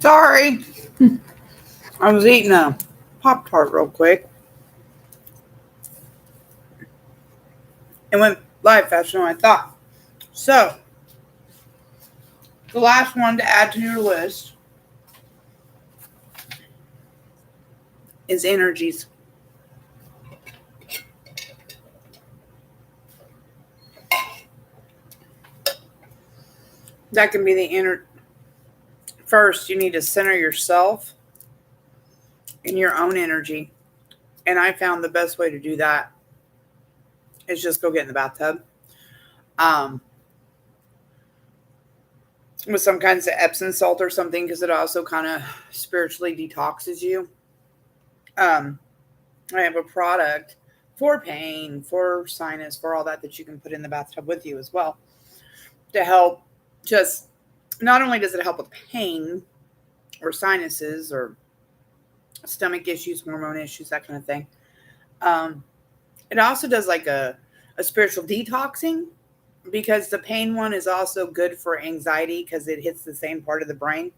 Sorry. I was eating a Pop Tart real quick. It went live faster than I thought. So, the last one to add to your list is energies. That can be the inner. First, you need to center yourself in your own energy. And I found the best way to do that is just go get in the bathtub. Um, with some kinds of Epsom salt or something, because it also kind of spiritually detoxes you. Um, I have a product for pain, for sinus, for all that you can put in the bathtub with you as well to help. Just not only does it help with pain or sinuses or stomach issues, hormone issues, that kind of thing. Um, it also does like a spiritual detoxing, because the pain one is also good for anxiety because it hits the same part of the brain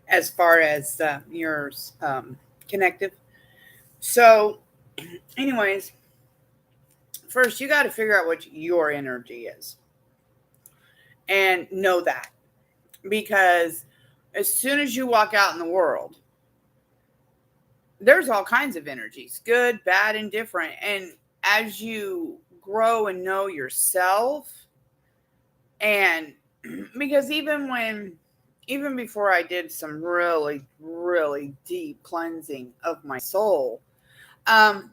as far as your connective. So, anyways, first you got to figure out what your energy is and know that, because as soon as you walk out in the world, there's all kinds of energies, good, bad, and different. And as you grow and know yourself, and because even before I did some really, really deep cleansing of my soul, um,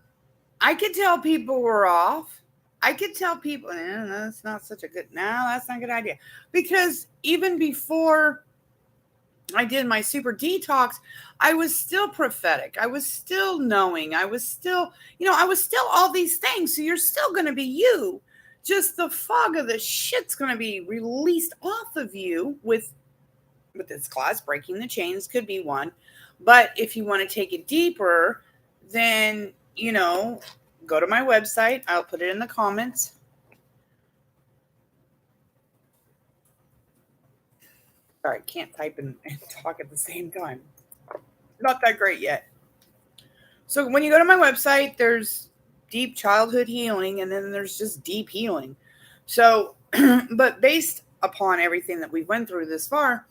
I could tell people were off. I could tell people, that's not such a good, no, that's not a good idea. Because even before I did my super detox, I was still prophetic. I was still knowing. I was still, I was still all these things. So you're still going to be you. Just the fog of the shit's going to be released off of you with this class. Breaking the chains could be one. But if you want to take it deeper, then, go to my website. I'll put it in the comments. Sorry, can't type and talk at the same time. Not that great yet. So when you go to my website, there's deep childhood healing, and then there's just deep healing. So, but based upon everything that we went through this far,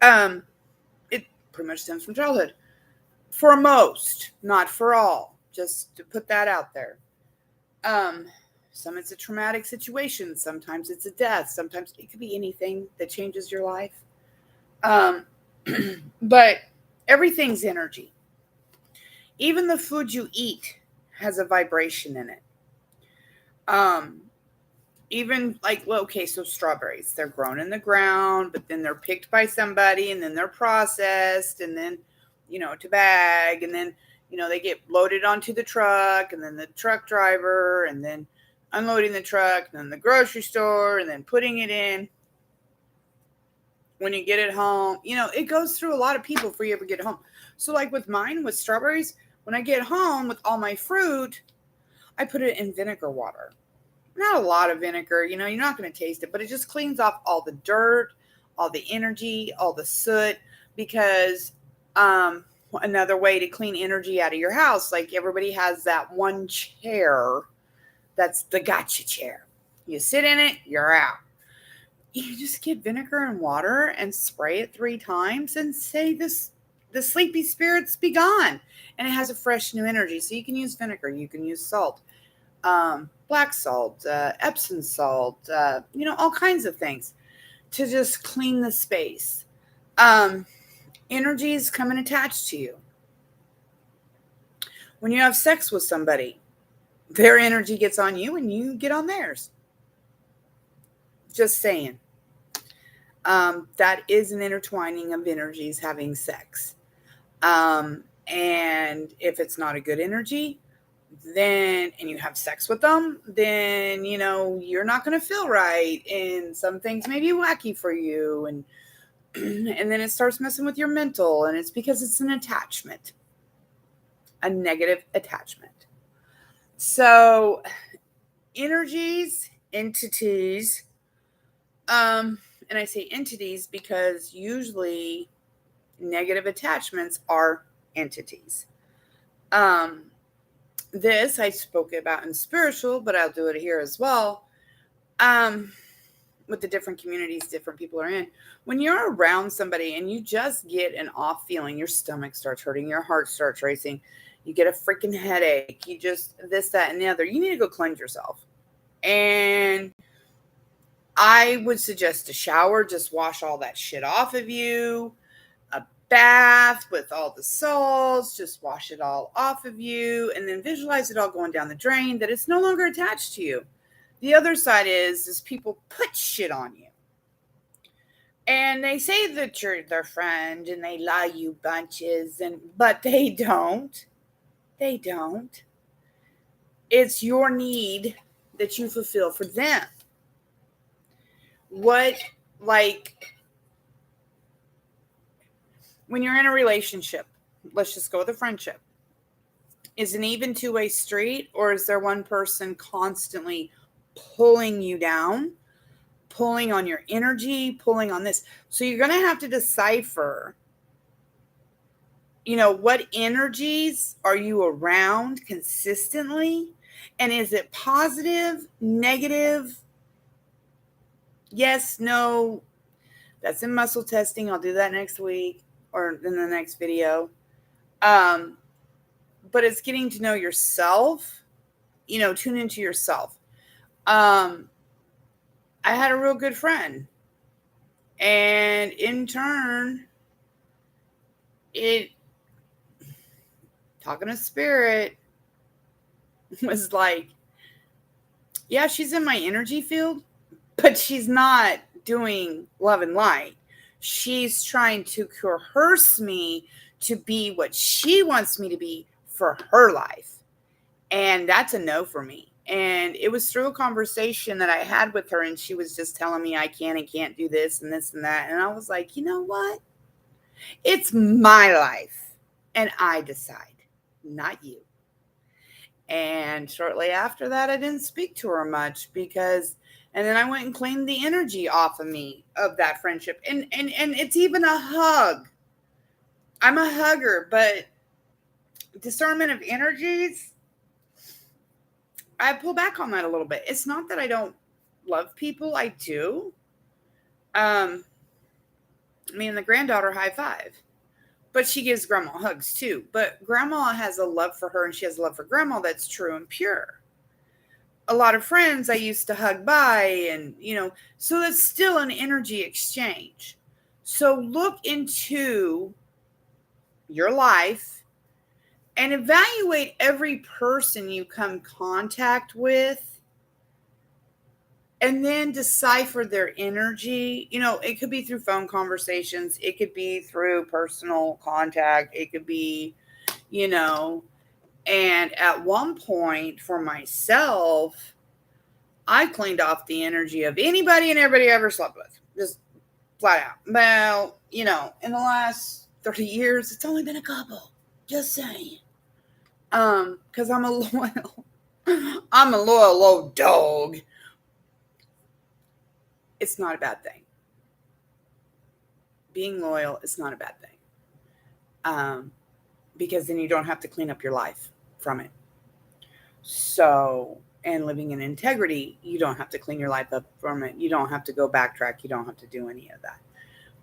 it pretty much stems from childhood. For most, not for all. Just to put that out there. Some it's a traumatic situation. Sometimes it's a death. Sometimes it could be anything that changes your life. But everything's energy. Even the food you eat has a vibration in it. Even like, well, okay, so strawberries, they're grown in the ground, but then they're picked by somebody, and then they're processed, and then, to bag, and then, they get loaded onto the truck, and then the truck driver, and then unloading the truck, and then the grocery store, and then putting it in. When you get it home, it goes through a lot of people before you ever get it home. So like with mine, with strawberries, when I get home with all my fruit, I put it in vinegar water. Not a lot of vinegar, you're not going to taste it, but it just cleans off all the dirt, all the energy, all the soot, because another way to clean energy out of your house, like everybody has that one chair, that's the gotcha chair. You sit in it, you're out. You just get vinegar and water and spray it 3 times and say the sleepy spirits be gone. And it has a fresh new energy. So you can use vinegar, you can use salt, black salt, Epsom salt, all kinds of things to just clean the space. Energies come and attach to you. When you have sex with somebody, their energy gets on you and you get on theirs. Just saying. That is an intertwining of energies, having sex. And if it's not a good energy, then, and you have sex with them, then, you're not going to feel right. And some things may be wacky for you. And then it starts messing with your mental. And it's because it's an attachment, a negative attachment. So energies, entities, And I say entities because usually negative attachments are entities. Um, this I spoke about in spiritual, but I'll do it here as well. Um, with the different communities different people are in. When you're around somebody and you just get an off feeling, your stomach starts hurting, your heart starts racing, you get a freaking headache, you just this, that, and the other, you need to go cleanse yourself. And I would suggest a shower, just wash all that shit off of you. A bath with all the salts, just wash it all off of you, and then visualize it all going down the drain, that it's no longer attached to you. The other side is people put shit on you. And they say that you're their friend and they lie you bunches, but they don't. They don't. It's your need that you fulfill for them. What, like, when you're in a relationship, let's just go with a friendship. Is an even two-way street, or is there one person constantly pulling you down, pulling on your energy, pulling on this? So you're going to have to decipher, what energies are you around consistently? And is it positive, negative? Yes, no. That's in muscle testing. I'll do that next week or in the next video. But it's getting to know yourself, tune into yourself. I had a real good friend, and in turn, talking to spirit was like, yeah, she's in my energy field, but she's not doing love and light. She's trying to coerce me to be what she wants me to be for her life. And that's a no for me. And it was through a conversation that I had with her, and she was just telling me I can and can't do this and this and that. And I was like, you know what? It's my life, and I decide, not you. And shortly after that, I didn't speak to her much and then I went and cleaned the energy off of me of that friendship. And it's even a hug. I'm a hugger, but discernment of energies, I pull back on that a little bit. It's not that I don't love people. I do. Me and the granddaughter high five. But she gives grandma hugs too. But grandma has a love for her, and she has a love for grandma that's true and pure. A lot of friends I used to hug by, and so that's still an energy exchange. So look into your life and evaluate every person you come contact with, and then decipher their energy. It could be through phone conversations, it could be through personal contact, it could be, and at one point for myself, I cleaned off the energy of anybody and everybody I ever slept with. Just flat out. Well, in the last 30 years, it's only been a couple. Just saying. Because I'm a loyal old dog. It's not a bad thing. Being loyal is not a bad thing. Because then you don't have to clean up your life from it. So, and living in integrity, you don't have to clean your life up from it. You don't have to go backtrack. You don't have to do any of that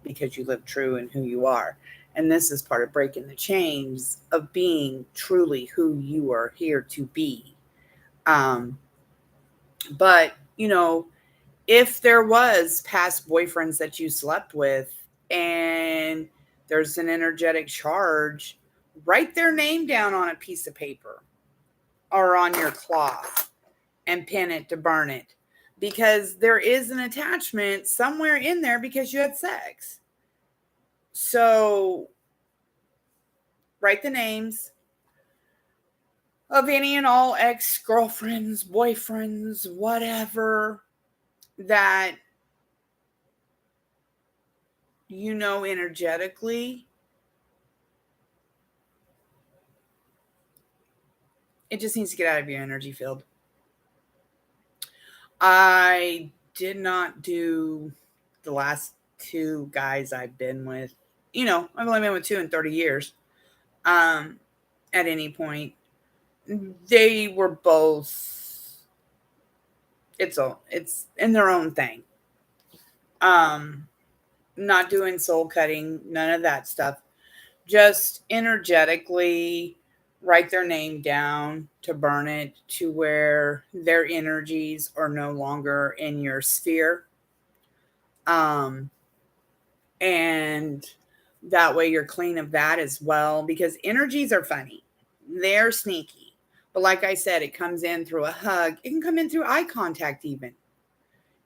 because you live true in who you are. And this is part of breaking the chains of being truly who you are here to be. But, if there was past boyfriends that you slept with and there's an energetic charge, write their name down on a piece of paper or on your cloth and pin it to burn it, because there is an attachment somewhere in there because you had sex. So write the names of any and all ex-girlfriends, boyfriends, whatever, that energetically, it just needs to get out of your energy field. I did not do the last two guys I've been with, you know, I've only been with 2 in 30 years. At any point, they were both, it's in their own thing. Not doing soul cutting, none of that stuff. Just energetically write their name down to burn it to where their energies are no longer in your sphere. Um, and that way you're clean of that as well, because energies are funny. They're sneaky. But like I said, it comes in through a hug. It can come in through eye contact even.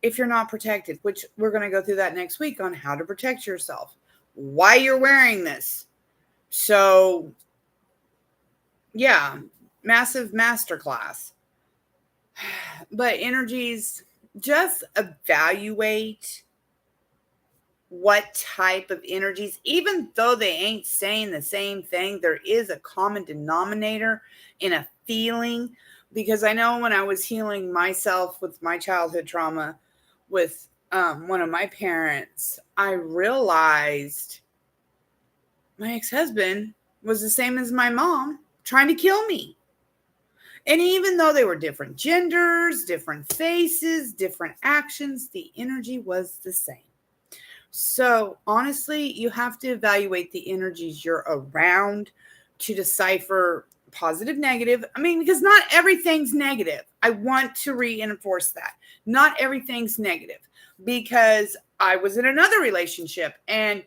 If you're not protected, which we're going to go through that next week on how to protect yourself, why you're wearing this. So, yeah, massive masterclass. But energies, just evaluate what type of energies, even though they ain't saying the same thing, there is a common denominator in a feeling. Because I know when I was healing myself with my childhood trauma with one of my parents, I realized my ex-husband was the same as my mom, trying to kill me. And even though they were different genders, different faces, different actions, the energy was the same. So honestly, you have to evaluate the energies you're around to decipher positive, negative. I mean, because not everything's negative. I want to reinforce that. Not everything's negative, because I was in another relationship and,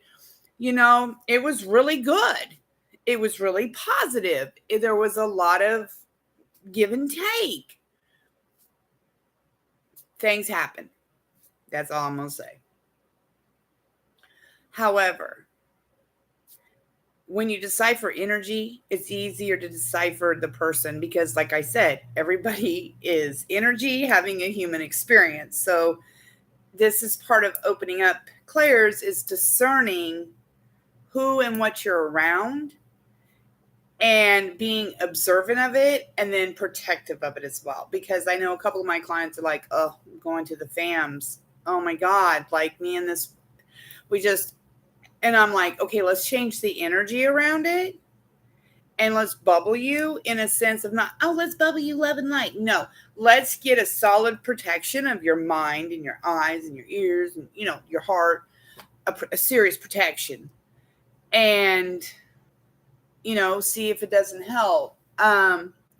you know, it was really good. It was really positive. There was a lot of give and take. Things happen. That's all I'm going to say. However, when you decipher energy, it's easier to decipher the person because, like I said, everybody is energy having a human experience. So this is part of opening up clairs, is discerning who and what you're around and being observant of it and then protective of it as well. Because I know a couple of my clients are like, oh, I'm going to the FAMs. Oh my God, like me and this, and I'm like, okay, let's change the energy around it and let's bubble you in a sense of not, oh, let's bubble you love and light. No, let's get a solid protection of your mind and your eyes and your ears and, you know, your heart, a serious protection. And, you know, see if it doesn't help.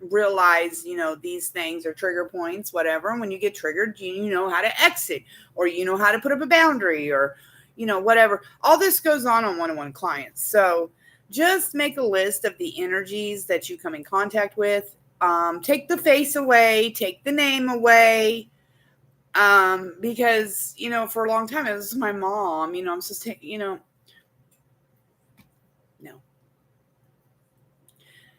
Realize, you know, these things are trigger points, whatever. And when you get triggered, you know how to exit, or you know how to put up a boundary, or, you know, whatever. All this goes on one-on-one clients. So just make a list of the energies that you come in contact with. Take the face away, take the name away. Because, you know, for a long time, it was my mom, you know, I'm supposed to, you know, no.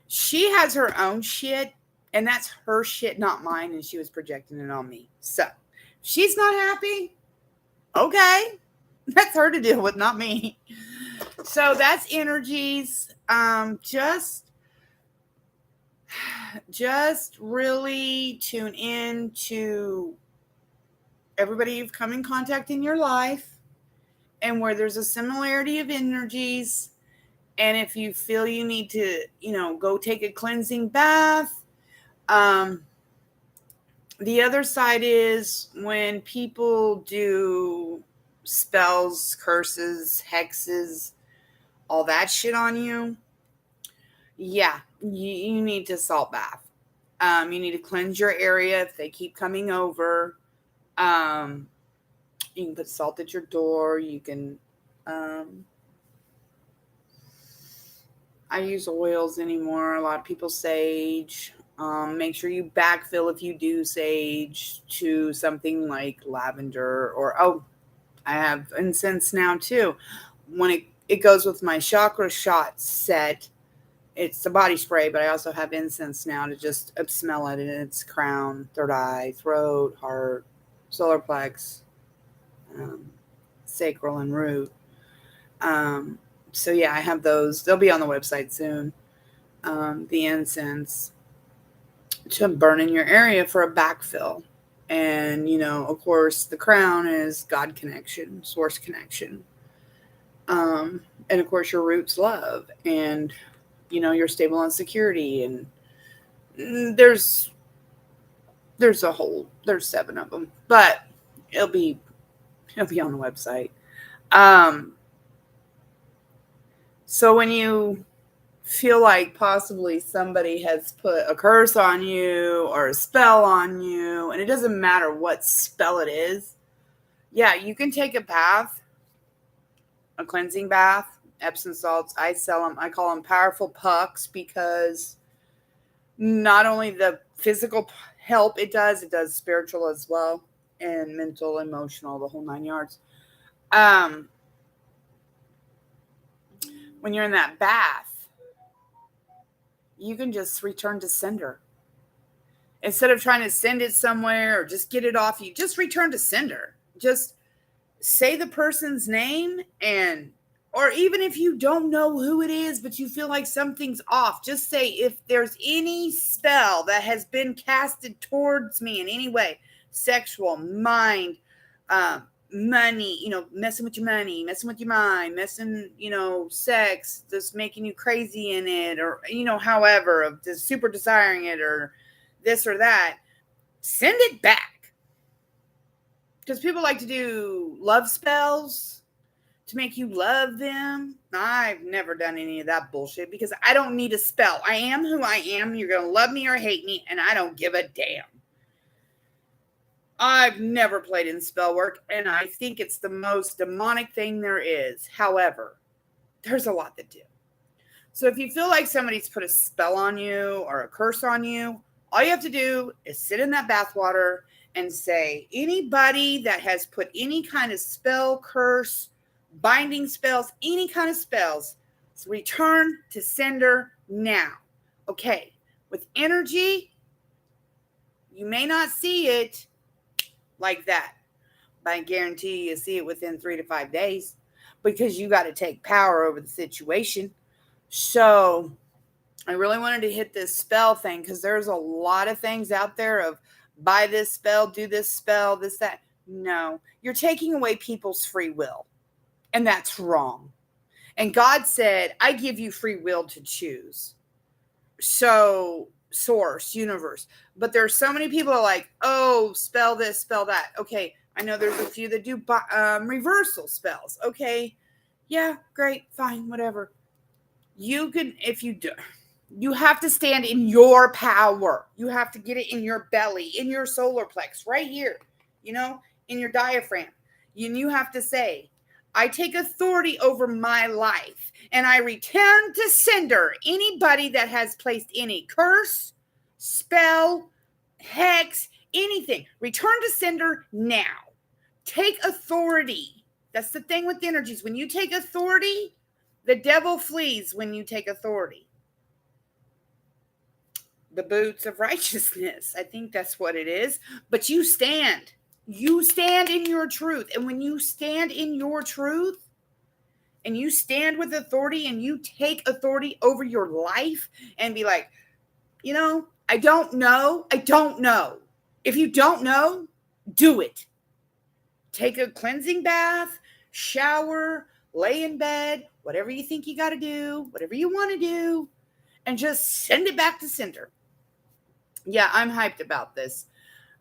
She has her own shit, and that's her shit, not mine, and she was projecting it on me. So, she's not happy. Okay. That's her to deal with, not me. So that's energies. Just really tune in to everybody you've come in contact in your life and where there's a similarity of energies. And if you feel you need to, you know, go take a cleansing bath. The other side is when people do spells, curses, hexes, all that shit on you. Yeah, you need to salt bath. You need to cleanse your area if they keep coming over. You can put salt at your door. You can, I use oils anymore. A lot of people sage. Make sure you backfill if you do sage to something like lavender or, I have incense now too. When it goes with my chakra shot set, it's a body spray, but I also have incense now to just smell it in its crown, third eye, throat, heart, solar plex, sacral, and root. So yeah, I have those. They'll be on the website soon. The incense to burn in your area for a backfill. And, of course, the crown is God connection, source connection. And of course, your root's love. And, you're stable on security. And there's 7 of them, but it'll be on the website. So when you feel like possibly somebody has put a curse on you or a spell on you, and it doesn't matter what spell it is, yeah, you can take a bath, a cleansing bath, Epsom salts. I sell them. I call them powerful pucks because not only the physical help it does spiritual as well, and mental, emotional, the whole 9 yards. When you're in that bath, you can just return to sender. Instead of trying to send it somewhere or just get it off you, just return to sender. Just say the person's name, or even if you don't know who it is, but you feel like something's off, just say, if there's any spell that has been casted towards me in any way, sexual, mind, money, messing with your money, messing with your mind, messing, sex, just making you crazy in it, or, however, of just super desiring it, or this or that, send it back. Because people like to do love spells to make you love them. I've never done any of that bullshit because I don't need a spell. I am who I am. You're going to love me or hate me, and I don't give a damn. I've never played in spell work, and I think it's the most demonic thing there is. However, there's a lot that do. So if you feel like somebody's put a spell on you or a curse on you, all you have to do is sit in that bathwater and say, anybody that has put any kind of spell, curse, binding spells, any kind of spells, return to sender now. Okay, with energy, you may not see it like that, but I guarantee you see it within 3 to 5 days, because you got to take power over the situation. So I really wanted to hit this spell thing because there's a lot of things out there of buy this spell, do this spell, this, that. No, you're taking away people's free will, and that's wrong. And God said, I give you free will to choose. So, source, universe. But there's so many people are like, oh, spell this, spell that. Okay, I know there's a few that do reversal spells. Okay, yeah, great, fine, whatever. You can, if you do, you have to stand in your power. You have to get it in your belly, in your solar plex, right here, in your diaphragm. You have to say, I take authority over my life, and I return to sender anybody that has placed any curse, spell, hex, anything. Return to sender now. Take authority. That's the thing with energies. When you take authority, the devil flees when you take authority. The boots of righteousness. I think that's what it is. But you stand. You stand in your truth. And when you stand in your truth, and you stand with authority, and you take authority over your life, and be like, I don't know. I don't know. If you don't know, do it. Take a cleansing bath, shower, lay in bed, whatever you think you got to do, whatever you want to do, and just send it back to sender. Yeah, I'm hyped about this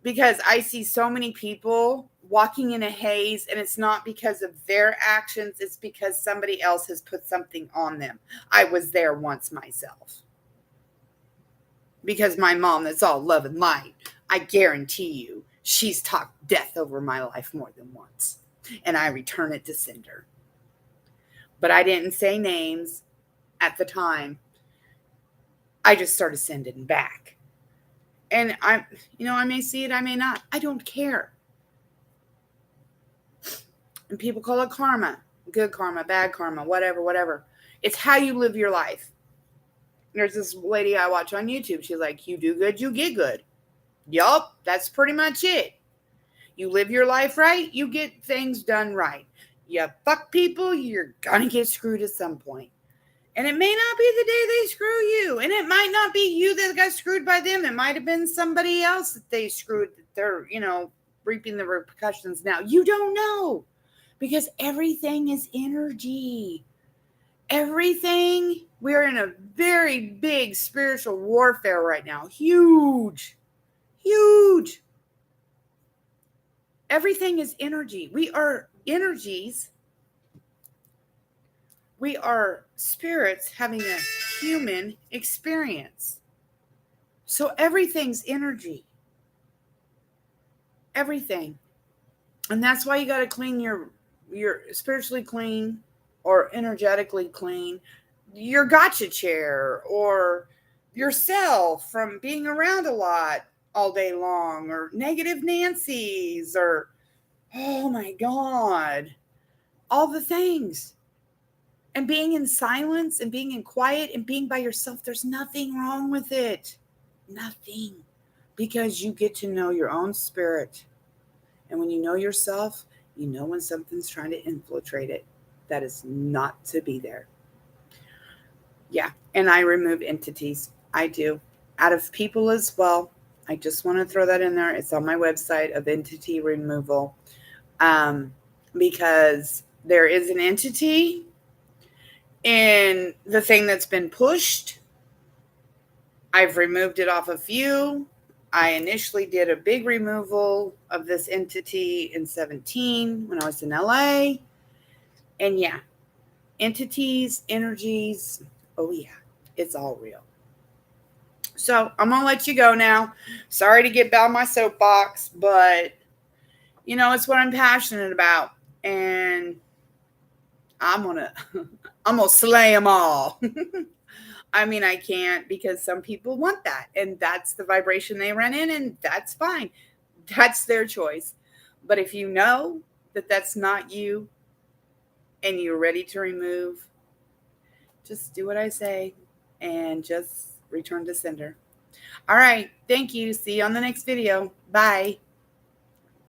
because I see so many people walking in a haze, and it's not because of their actions. It's because somebody else has put something on them. I was there once myself. Because my mom, that's all love and light, I guarantee you, she's talked death over my life more than once. And I return it to sender. But I didn't say names at the time. I just started sending back. And I may see it, I may not. I don't care. And people call it karma. Good karma, bad karma, whatever. It's how you live your life. There's this lady I watch on YouTube. She's like, you do good, you get good. Yup, that's pretty much it. You live your life right, you get things done right. You fuck people, you're gonna get screwed at some point. And it may not be the day they screw you. And it might not be you that got screwed by them. It might have been somebody else that they screwed they're, reaping the repercussions now. You don't know, because everything is energy. Everything, we're in a very big spiritual warfare right now. Huge, huge. Everything is energy. We are energies. We are spirits having a human experience. So everything's energy. Everything. And that's why you got to clean your spiritually clean or energetically clean your gotcha chair or yourself from being around a lot all day long, or negative Nancy's, or oh my God, all the things. And being in silence and being in quiet and being by yourself, there's nothing wrong with it. Nothing. Because you get to know your own spirit. And when you know yourself, you know when something's trying to infiltrate it. That is not to be there. Yeah. And I remove entities. I do. Out of people as well. I just want to throw that in there. It's on my website of entity removal. Because there is an entity in the thing that's been pushed. I've removed it off a few. I initially did a big removal of this entity in 2017 when I was in LA. And yeah, entities, energies, oh yeah, it's all real. So I'm going to let you go now. Sorry to get down my soapbox, but it's what I'm passionate about. And I'm going to slay them all. I mean, I can't, because some people want that, and that's the vibration they run in, and that's fine. That's their choice. But if you know that that's not you and you're ready to remove, just do what I say and just return to sender. All right. Thank you. See you on the next video. Bye.